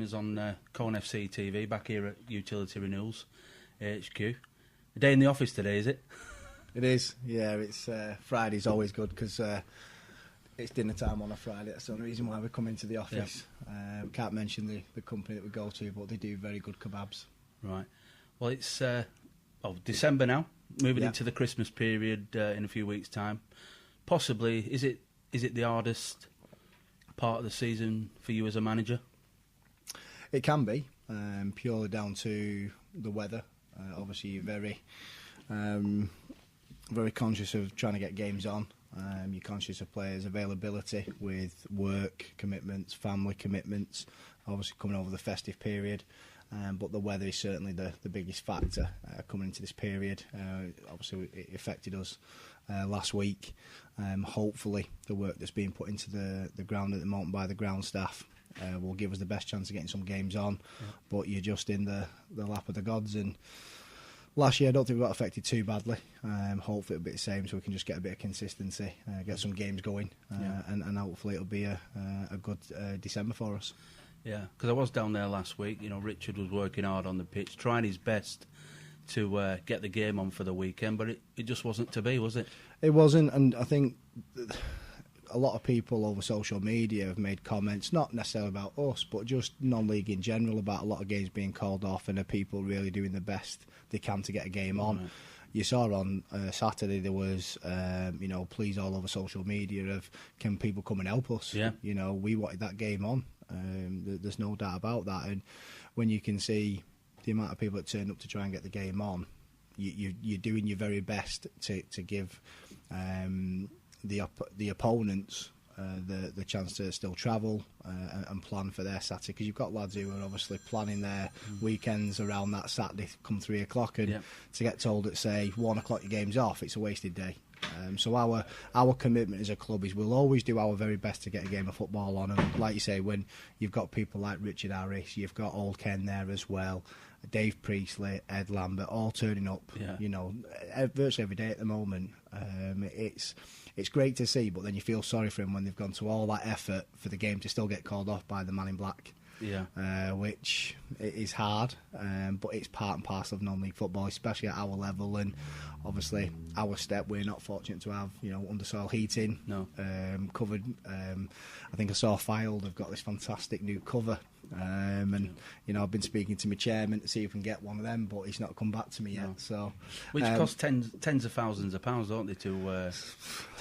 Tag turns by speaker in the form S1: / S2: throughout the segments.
S1: us on Colne FCTV back here at Utility Renewals HQ. A day in the office today, is it?
S2: It is, yeah. It's Friday's always good because it's dinner time on a Friday. That's the only reason why we come into the office. Yep. Can't mention the company that we go to, but they do very good kebabs.
S1: Right. Well, it's December now, moving into the Christmas period in a few weeks' time. Possibly, is it the hardest part of the season for you as a manager?
S2: It can be, purely down to the weather. Obviously, you're very conscious of trying to get games on. You're conscious of players' availability with work commitments, family commitments, obviously coming over the festive period. But the weather is certainly the biggest factor coming into this period. Obviously, it affected us last week. Hopefully, the work that's being put into the ground at the moment by the ground staff will give us the best chance of getting some games on. Yeah. But you're just in the lap of the gods. And last year, I don't think we got affected too badly. Hopefully, it'll be the same, so we can just get a bit of consistency, get some games going, and hopefully, it'll be a good December for us.
S1: Yeah, because I was down there last week. You know, Richard was working hard on the pitch, trying his best to get the game on for the weekend, but it just wasn't to be, was it? It
S2: wasn't, and I think a lot of people over social media have made comments, not necessarily about us, but just non-league in general, about a lot of games being called off, and are people really doing the best they can to get a game on. Right. You saw on Saturday there was, pleas all over social media of, can people come and help us?
S1: Yeah.
S2: You know, we wanted that game on. There's no doubt about that. And when you can see the amount of people that turned up to try and get the game on, you're doing your very best to give the opponents the chance to still travel and plan for their Saturday, because you've got lads who are obviously planning their weekends around that Saturday come 3 o'clock, and to get told at say 1 o'clock your game's off, it's a wasted day. So our commitment as a club is we'll always do our very best to get a game of football on. And like you say, when you've got people like Richard Harris, you've got Old Ken there as well, Dave Priestley, Ed Lambert, all turning up.
S1: Yeah.
S2: You know, virtually every day at the moment. It's great to see, but then you feel sorry for them when they've gone to all that effort for the game to still get called off by the man in black.
S1: Yeah.
S2: Which is hard, but it's part and parcel of non-league football, especially at our level. And obviously, our step, we're not fortunate to have undersoil heating.
S1: No.
S2: Covered. I think I saw Filed have got this fantastic new cover, and I've been speaking to my chairman to see if we can get one of them, but he's not come back to me yet.
S1: No.
S2: So,
S1: which costs tens of thousands of pounds, don't they, to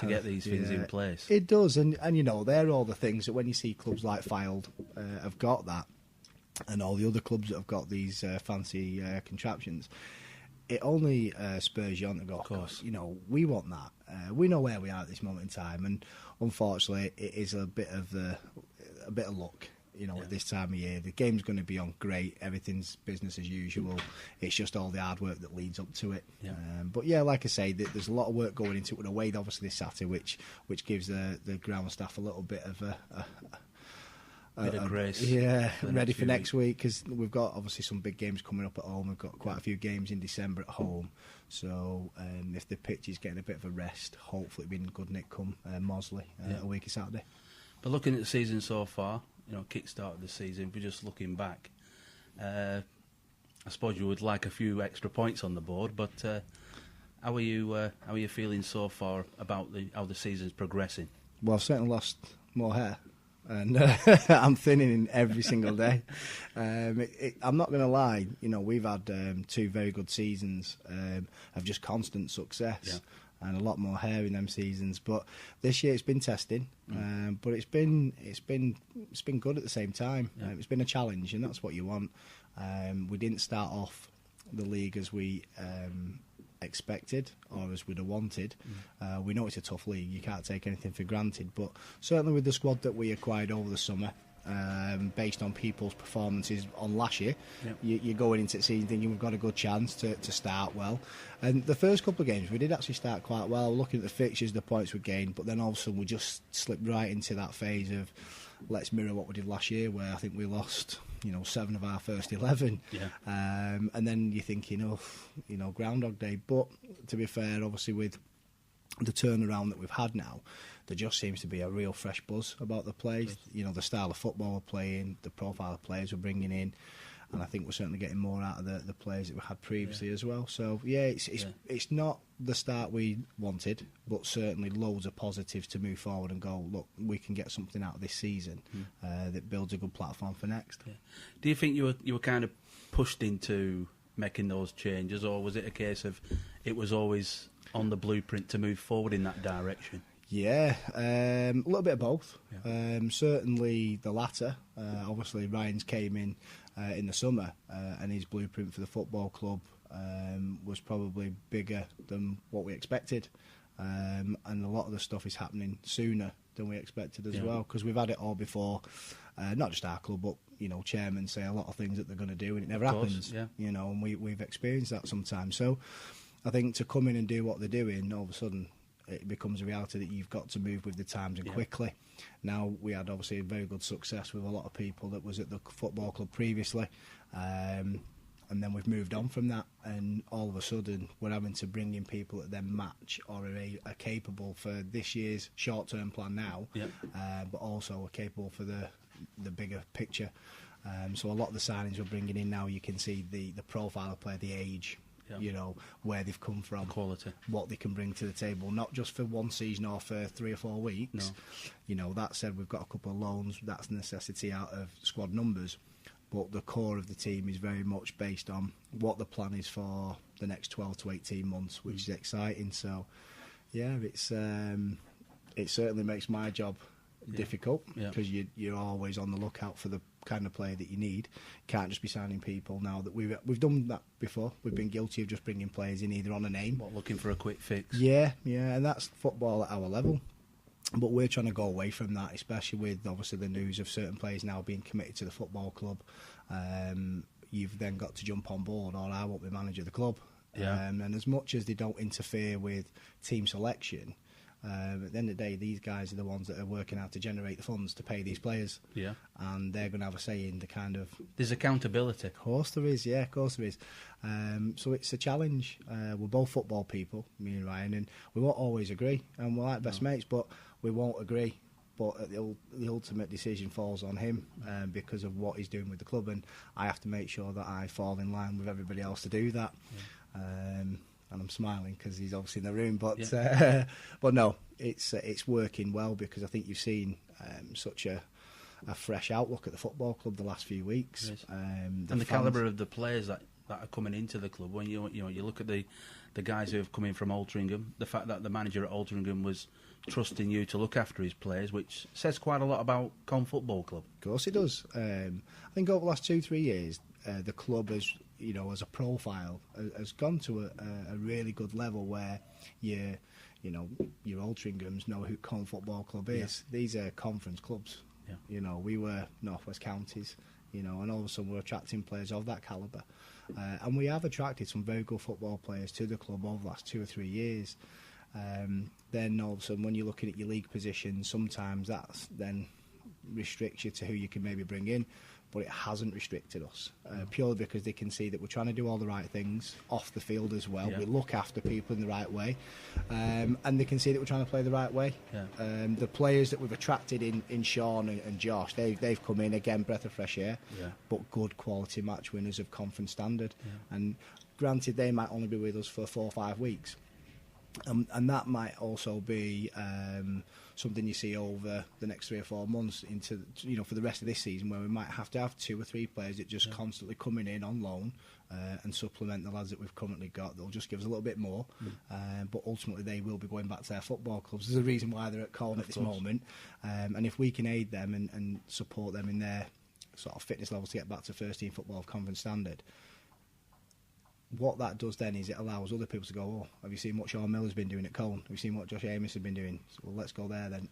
S1: get these things in place?
S2: It does, and they're all the things that when you see clubs like Filed have got that, and all the other clubs that have got these fancy contraptions, it only spurs you on to go, of course, we want that. We know where we are at this moment in time, and unfortunately, it is a bit of luck. At this time of year, the game's going to be on great. Everything's business as usual. It's just all the hard work that leads up to it.
S1: Yeah.
S2: But yeah, like I say, there's a lot of work going into it. With away, obviously this Saturday, which gives the ground staff a little bit of a
S1: bit of grace.
S2: Yeah, ready for next week, because we've got obviously some big games coming up at home. We've got quite a few games in December at home. So if the pitch is getting a bit of a rest, hopefully it'll be in good nick come Mosley a week of Saturday.
S1: But looking at the season so far, kick-start of the season, if we're just looking back, I suppose you would like a few extra points on the board, but how are you feeling so far about how the season's progressing?
S2: Well, I've certainly lost more hair, and I'm thinning in every single day. I'm not going to lie, we've had 2 very good seasons of just constant success.
S1: Yeah.
S2: And a lot more hair in them seasons, but this year it's been testing, but it's been good at the same time.
S1: Yeah.
S2: It's been a challenge, and that's what you want. We didn't start off the league as we expected or as we'd have wanted. We know it's a tough league; you can't take anything for granted. But certainly with the squad that we acquired over the summer, based on people's performances on last year, you're going into the season thinking we've got a good chance to start well. And the first couple of games we did actually start quite well, looking at the fixtures, the points we gained, but then all of a sudden we just slipped right into that phase of let's mirror what we did last year, where I think we lost 7 of our first 11. And then you're thinking, Groundhog Day. But to be fair, obviously with the turnaround that we've had now, there just seems to be a real fresh buzz about the play. You know, the style of football we're playing, the profile of players we're bringing in, and I think we're certainly getting more out of the players that we had previously as well. So yeah, it's not the start we wanted, but certainly loads of positives to move forward and go, look, we can get something out of this season that builds a good platform for next. Yeah.
S1: Do you think you were kind of pushed into making those changes, or was it a case of it was always on the blueprint to move forward in that direction?
S2: Yeah, a little bit of both. Yeah. Certainly the latter. Obviously, Ryan's came in the summer, and his blueprint for the football club was probably bigger than what we expected. And a lot of the stuff is happening sooner than we expected as well, because we've had it all before. Not just our club, but you know, chairmen say a lot of things that they're going to do, and it never happens. Yeah. You know, and we've experienced that sometimes. So I think to come in and do what they're doing, all of a sudden it becomes a reality that you've got to move with the times and quickly. Now, we had obviously a very good success with a lot of people that was at the football club previously, and then we've moved on from that, and all of a sudden we're having to bring in people that then match or are capable for this year's short-term plan now, but also are capable for the bigger picture. So a lot of the signings we're bringing in now, you can see the profile of player, the age, you know, where they've come from,
S1: quality,
S2: what they can bring to the table, not just for one season or for 3 or 4 weeks. No. You know, that said, we've got a couple of loans, that's a necessity out of squad numbers, but the core of the team is very much based on what the plan is for the next 12 to 18 months, which is exciting. So, yeah, it certainly makes my job difficult, because you're always on the lookout for the kind of player that you need. Can't just be signing people now that we've done that before. We've been guilty of just bringing players in either on a name,
S1: looking for a quick fix.
S2: Yeah, and that's football at our level. But we're trying to go away from that, especially with obviously the news of certain players now being committed to the football club. You've then got to jump on board, or I won't be manager of the club. And as much as they don't interfere with team selection, at the end of the day, these guys are the ones that are working out to generate the funds to pay these players. Yeah. And they're going to have a say in the kind of...
S1: There's accountability.
S2: Of course there is, of course there is. So it's a challenge. We're both football people, me and Ryan, and we won't always agree. And we're like best mates, but we won't agree. But the ultimate decision falls on him because of what he's doing with the club, and I have to make sure that I fall in line with everybody else to do that. And I'm smiling because he's obviously in the room, but no, it's working well, because I think you've seen such a fresh outlook at the football club the last few weeks,
S1: and the calibre of the players that are coming into the club. When you look at the guys who have come in from Altrincham, the fact that the manager at Altrincham was trusting you to look after his players, which says quite a lot about Colne Football Club.
S2: Of course it does. I think over the last 2-3 years, the club has, as a profile, has gone to a really good level where your Altrinchams know who Colne Football Club is. Yeah. These are conference clubs. Yeah. We were North West Counties, and all of a sudden we're attracting players of that calibre. And we have attracted some very good football players to the club over the last 2 or 3 years. Then all of a sudden, when you're looking at your league positions, sometimes that then restricts you to who you can maybe bring in, but it hasn't restricted us, purely because they can see that we're trying to do all the right things off the field as well. We look after people in the right way, and they can see that we're trying to play the right way. The players that we've attracted in Sean and Josh, they've come in, again, breath of fresh air, but good quality match winners of conference standard. And granted, they might only be with us for 4 or 5 weeks. And that might also be something you see over the next 3 or 4 months into, for the rest of this season, where we might have to have 2 or 3 players that just constantly coming in on loan and supplement the lads that we've currently got. They'll just give us a little bit more, but ultimately they will be going back to their football clubs. There's a reason why they're at Colne at this moment, and if we can aid them and support them in their sort of fitness levels to get back to first team football of conference standard, what that does then is it allows other people to go, oh, have you seen what Sean Miller's been doing at Colne? Have you seen what Josh Amos has been doing? So, well, let's go there then.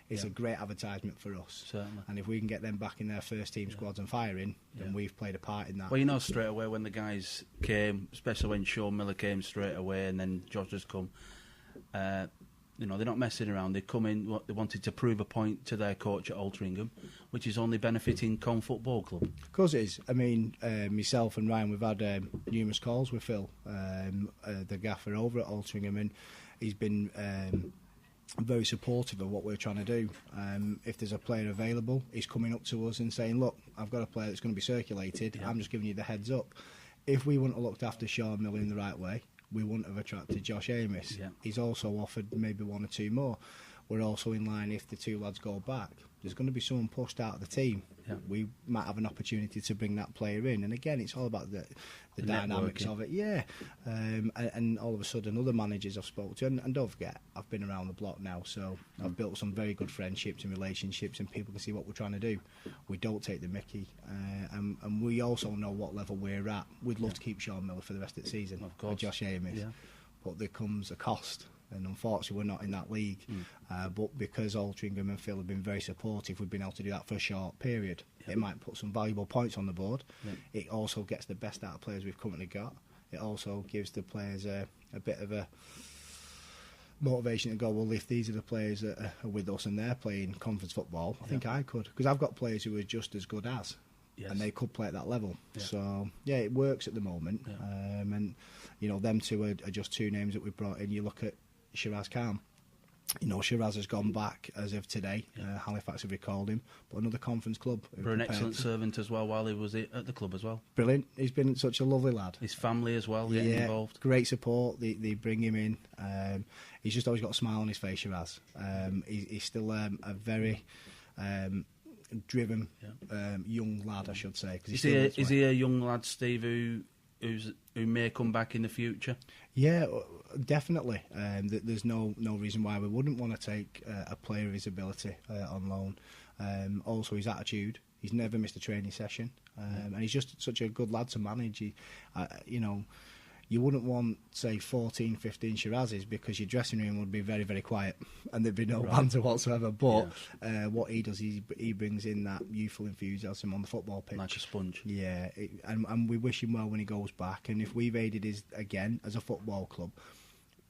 S2: It's a great advertisement for us.
S1: Certainly.
S2: And if we can get them back in their first team squads and firing, then we've played a part in that.
S1: Well, straight away when the guys came, especially when Sean Miller came straight away and then Josh has come, You know, they're not messing around. They come in, they wanted to prove a point to their coach at Altrincham, which is only benefiting Colne Football Club.
S2: Of course it is. I mean, myself and Ryan, we've had numerous calls with Phil, the gaffer over at Altrincham, and he's been very supportive of what we're trying to do. If there's a player available, he's coming up to us and saying, look, I've got a player that's going to be circulated, I'm just giving you the heads up. If we wouldn't have looked after Sean Miller in the right way, we wouldn't have attracted Josh Amos.
S1: Yeah.
S2: He's also offered maybe one or two more. We're also in line if the two lads go back. There's going to be someone pushed out of the team.
S1: Yeah.
S2: We might have an opportunity to bring that player in. And again, it's all about the dynamics of it. Yeah. And all of a sudden, other managers I've spoken to, and don't forget, I've been around the block now, so I've built some very good friendships and relationships, and people can see what we're trying to do. We don't take the mickey. And we also know what level we're at. We'd love to keep Sean Miller for the rest of the season.
S1: Of course.
S2: And Josh Amos. Yeah. But there comes a cost. And unfortunately, we're not in that league. But because Altrincham and Phil have been very supportive, we've been able to do that for a short period. It might put some valuable points on the board. It also gets the best out of players we've currently got. It also gives the players a bit of a motivation to go, well, if these are the players that are with us and they're playing conference football, I think I could. Because I've got players who are just as good as. And they could play at that level. So, it works at the moment. And, you know, them two are just two names that we've brought in. You look at Shiraz Khan. You know, Shiraz has gone back as of today. Halifax have recalled him, but another conference club.
S1: For an excellent servant as well while he was at the club as well.
S2: Brilliant. He's been such a lovely lad.
S1: His family as well getting involved.
S2: Great support. They bring him in. He's just always got a smile on his face, Shiraz. He's still a very driven young lad, I should say.
S1: Is he a young lad, Steve, who may come back in the future?
S2: Yeah, definitely. There's no reason why we wouldn't want to take a player of his ability on loan. Also, his attitude. He's never missed a training session, and he's just such a good lad to manage. You know, you wouldn't want, say, 14, 15 Shirazes because your dressing room would be very, very quiet and there'd be no banter whatsoever. But what he does, he brings in that youthful enthusiasm on the football pitch.
S1: Like a sponge.
S2: Yeah, and we wish him well when he goes back. And if we've aided his, again, as a football club,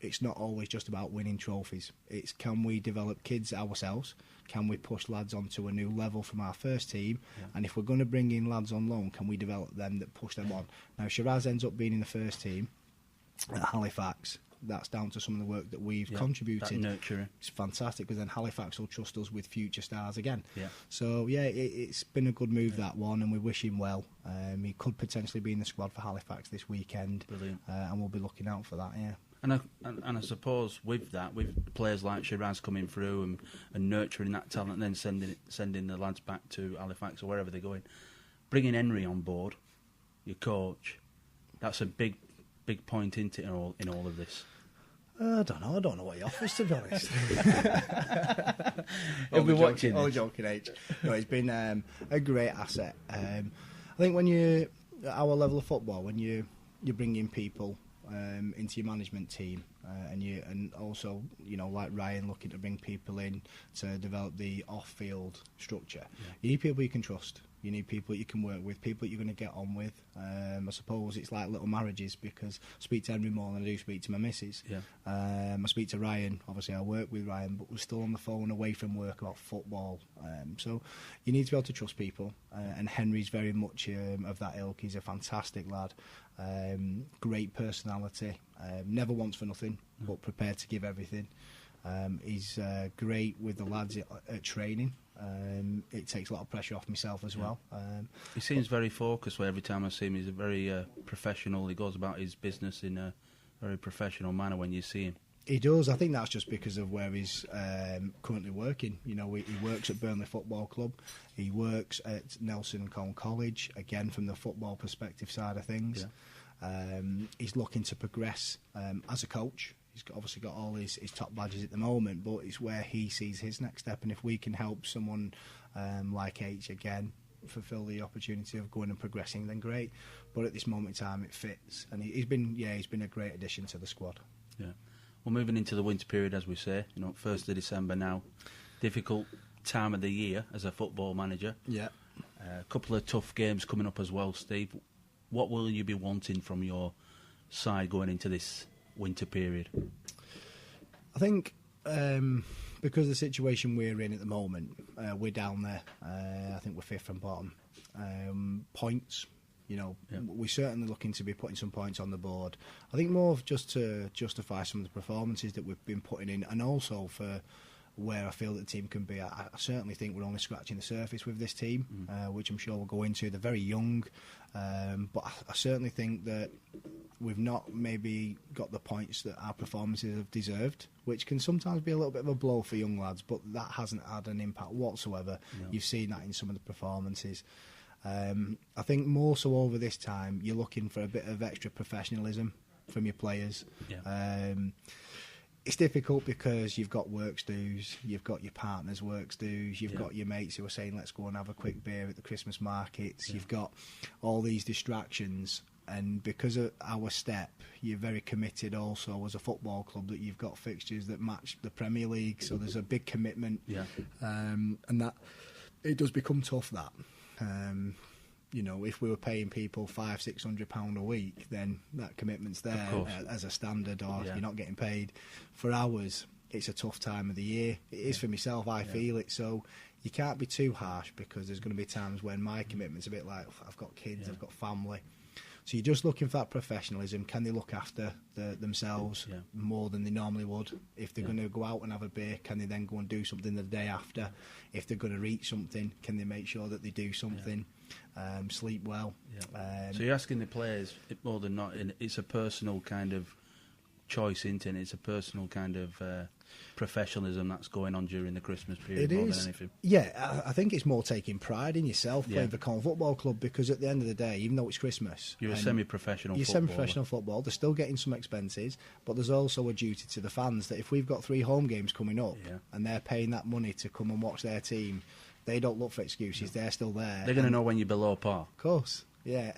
S2: it's not always just about winning trophies. It's can we develop kids ourselves? Can we push lads onto a new level from our first team? And if we're going to bring in lads on loan, can we develop them that push them on? Now, Shiraz ends up being in the first team at Halifax. That's down to some of the work that we've contributed.
S1: That nurturing.
S2: It's fantastic because then Halifax will trust us with future stars again. So, it's been a good move, that one, and we wish him well. He could potentially be in the squad for Halifax this weekend.
S1: Brilliant.
S2: And we'll be looking out for that,
S1: And I suppose with that, with players like Shiraz coming through and nurturing that talent, and then sending the lads back to Halifax or wherever they're going, bringing Henry on board, your coach, that's a big point in all of this.
S2: I don't know. I don't know what he offers, to be honest.
S1: He'll be watching.
S2: All joking age. No, he's been a great asset. I think when you at our level of football, when you bring in people into your management team, and also, you know, like Ryan, looking to bring people in to develop the off-field structure. You need people you can trust. You need people you can work with, people you're going to get on with. I suppose it's like little marriages, because I speak to Henry more than I do speak to my missus. I speak to Ryan. Obviously, I work with Ryan, but we're still on the phone away from work about football. So you need to be able to trust people. And Henry's very much of that ilk. He's a fantastic lad. Great personality. Never wants for nothing, but prepared to give everything. He's great with the lads at training. It takes a lot of pressure off myself as well.
S1: He seems very focused. Where every time I see him, he's a very professional. He goes about his business in a very professional manner when you see him.
S2: He does. I think that's just because of where he's currently working. You know, he works at Burnley Football Club. He works at Nelson and Colne College, again from the football perspective side of things. He's looking to progress as a coach. He's obviously got all his top badges at the moment, but it's where he sees his next step. And if we can help someone like H again fulfil the opportunity of going and progressing, then great. But at this moment in time, it fits, and he's been a great addition to the squad.
S1: Well, moving into the winter period, as we say, 1st of December now, difficult time of the year as a football manager. A couple of tough games coming up as well, Steve. What will you be wanting from your side going into this winter period?
S2: I think because of the situation we're in at the moment, we're down there. I think we're fifth from bottom. Points, we're certainly looking to be putting some points on the board. I think more just to justify some of the performances that we've been putting in, and also for where I feel that the team can be. I certainly think we're only scratching the surface with this team, which I'm sure we'll go into. They're very young, but I certainly think that we've not maybe got the points that our performances have deserved, which can sometimes be a little bit of a blow for young lads, but that hasn't had an impact whatsoever. No. You've seen that in some of the performances. I think more so over this time, you're looking for a bit of extra professionalism from your players. Yeah. It's difficult because you've got works dues, you've got your partner's works dues, you've got your mates who are saying, let's go and have a quick beer at the Christmas markets. You've got all these distractions. And because of our step, you're very committed also as a football club that you've got fixtures that match the Premier League. So there's a big commitment. Yeah. And that it does become tough, that. If we were paying people £500-600 a week, then that commitment's there as a standard, or if you're not getting paid. For ours, it's a tough time of the year. It is for myself, I feel it. So you can't be too harsh, because there's going to be times when my commitment's a bit like, I've got kids, I've got family. So you're just looking for that professionalism. Can they look after themselves more than they normally would? If they're going to go out and have a beer, can they then go and do something the day after? If they're going to eat something, can they make sure that they do something? Sleep well.
S1: So you're asking the players, more than not, it's a personal kind of choice, isn't it? It's a personal kind of professionalism that's going on during the Christmas period more than anything.
S2: Yeah, I think it's more taking pride in yourself playing for Colne Football Club, because at the end of the day, even though it's Christmas,
S1: you're a semi-professional
S2: footballer. You're semi-professional football. They're still getting some expenses, but there's also a duty to the fans that if we've got 3 home games coming up and they're paying that money to come and watch their team, they don't look for excuses. They're still there.
S1: They're going to know when you're below par.
S2: Of course, yeah.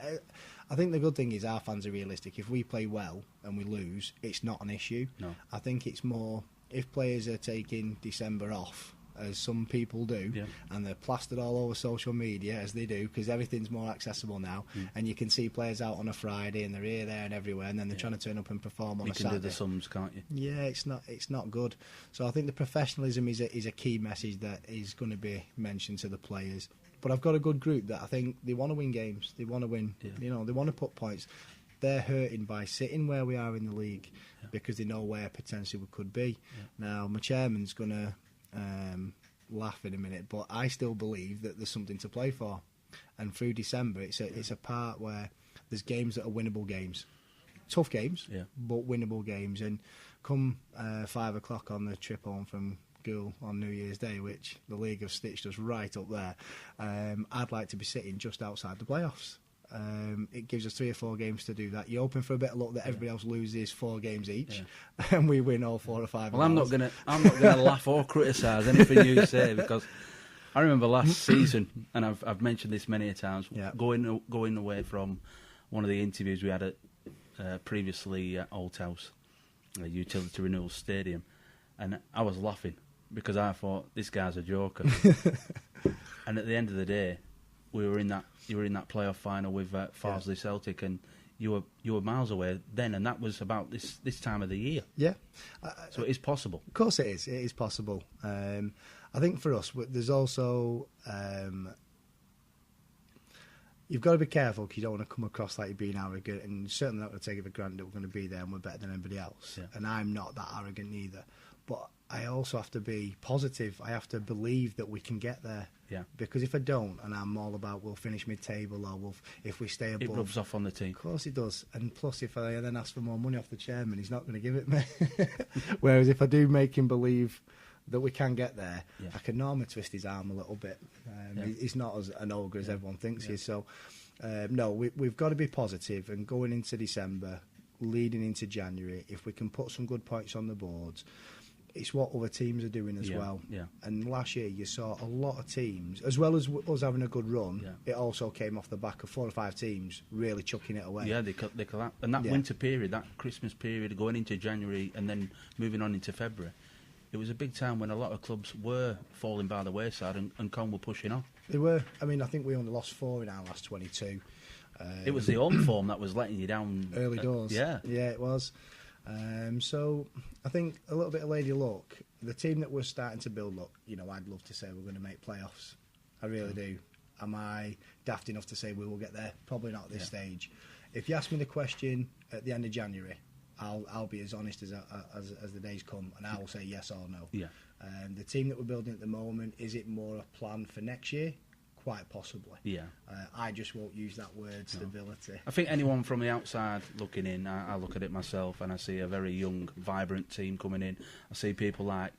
S2: I think the good thing is our fans are realistic. If we play well and we lose, it's not an issue. No. I think it's more if players are taking December off, as some people do, and they're plastered all over social media, as they do, because everything's more accessible now, and you can see players out on a Friday and they're here, there and everywhere, and then they're trying to turn up and perform on a Saturday.
S1: You can do the sums, can't you?
S2: Yeah, it's not good. So I think the professionalism is a key message that is going to be mentioned to the players. But I've got a good group that I think they want to win games. They want to win. They want to put points. They're hurting by sitting where we are in the league because they know where potentially we could be. Now, my chairman's going to laugh in a minute, but I still believe that there's something to play for. And through December, it's a part where there's games that are winnable games. Tough games, but winnable games. And come 5 o'clock on the trip home from school on New Year's Day, which the league have stitched us right up there, I'd like to be sitting just outside the playoffs. It gives us 3 or 4 games to do that. You're hoping for a bit of luck that everybody else loses 4 games each, and we win all 4 or 5.
S1: Well, I'm not gonna laugh or criticise anything you say, because I remember last season, and I've mentioned this many a times, going away from one of the interviews we had at previously at Old House, Utility Renewal Stadium, and I was laughing because I thought, this guy's a joker. And at the end of the day, you were in that playoff final with Farsley Celtic, and you were miles away then, and that was about this time of the year.
S2: Yeah.
S1: So it is possible.
S2: Of course it is. It is possible. I think for us, there's also you've got to be careful, because you don't want to come across like you're being arrogant, and certainly not going to take it for granted that we're going to be there and we're better than anybody else. Yeah. And I'm not that arrogant either. But I also have to be positive. I have to believe that we can get there. Yeah. Because if I don't, and I'm all about we'll finish mid-table, or if we stay above,
S1: it rubs off on the team.
S2: Of course it does. And plus, if I then ask for more money off the chairman, he's not going to give it me. Whereas if I do make him believe that we can get there, I can normally twist his arm a little bit. He's not as an ogre as everyone thinks he is. So, no, we've got to be positive, and going into December, leading into January, if we can put some good points on the boards, it's what other teams are doing as well. Yeah. And last year you saw a lot of teams, as well as us having a good run, it also came off the back of 4 or 5 teams really chucking it away.
S1: Yeah, they collapsed. And that winter period, that Christmas period, going into January and then moving on into February, it was a big time when a lot of clubs were falling by the wayside, and Colne were pushing on.
S2: They were. I mean, I think we only lost 4 in our last 22.
S1: It was the home form that was letting you down.
S2: Early doors.
S1: Yeah,
S2: it was. So I think a little bit of lady luck. The team that we're starting to build, look, I'd love to say we're going to make playoffs. I really do. Am I daft enough to say we will get there? Probably not at this stage. If you ask me the question at the end of January, I'll be as honest as the days come, and I will say yes or no.
S1: Yeah.
S2: The team that we're building at the moment, is it more a plan for next year? Quite possibly.
S1: Yeah.
S2: I just won't use that word, stability.
S1: I think anyone from the outside looking in, I look at it myself and I see a very young, vibrant team coming in. I see people like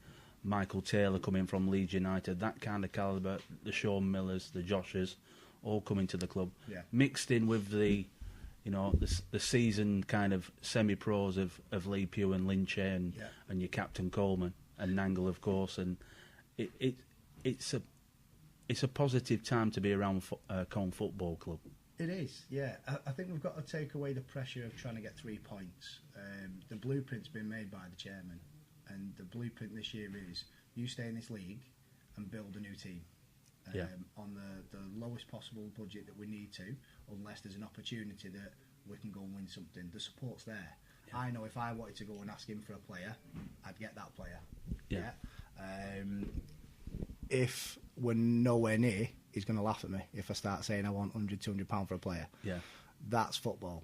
S1: Michael Taylor coming from Leeds United, that kind of calibre, the Sean Millers, the Joshes, all coming to the club.
S2: Yeah.
S1: Mixed in with the seasoned kind of semi-pros of Lee Pugh and Lynch and your captain Coleman and Nangle, of course. And it's a positive time to be around Colne Football Club.
S2: It is, yeah. I think we've got to take away the pressure of trying to get 3 points. The blueprint's been made by the chairman, and the blueprint this year is you stay in this league and build a new team on the lowest possible budget that we need to, unless there's an opportunity that we can go and win something. The support's there. Yeah. I know if I wanted to go and ask him for a player, I'd get that player. Yeah. If we're nowhere near, he's going to laugh at me if I start saying I want £100, £200 for a player.
S1: Yeah.
S2: That's football.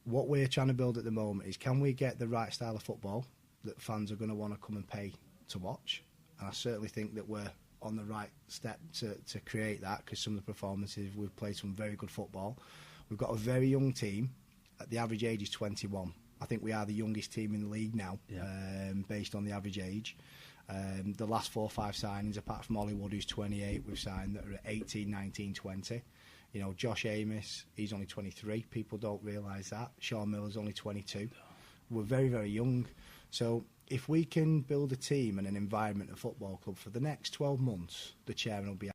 S2: What we're trying to build at the moment is, can we get the right style of football that fans are going to want to come and pay to watch? And I certainly think that we're on the right step to create that, because some of the performances, we've played some very good football. We've got a very young team. The average age is 21. I think we are the youngest team in the league now, based on the average age. The last 4 or 5 signings, apart from Hollywood, who's 28, we've signed that are at 18, 19, 20. Josh Amos, he's only 23. People don't realise that. Sean Miller's only 22. We're very, very young. So if we can build a team and an environment, a football club, for the next 12 months, the chairman will be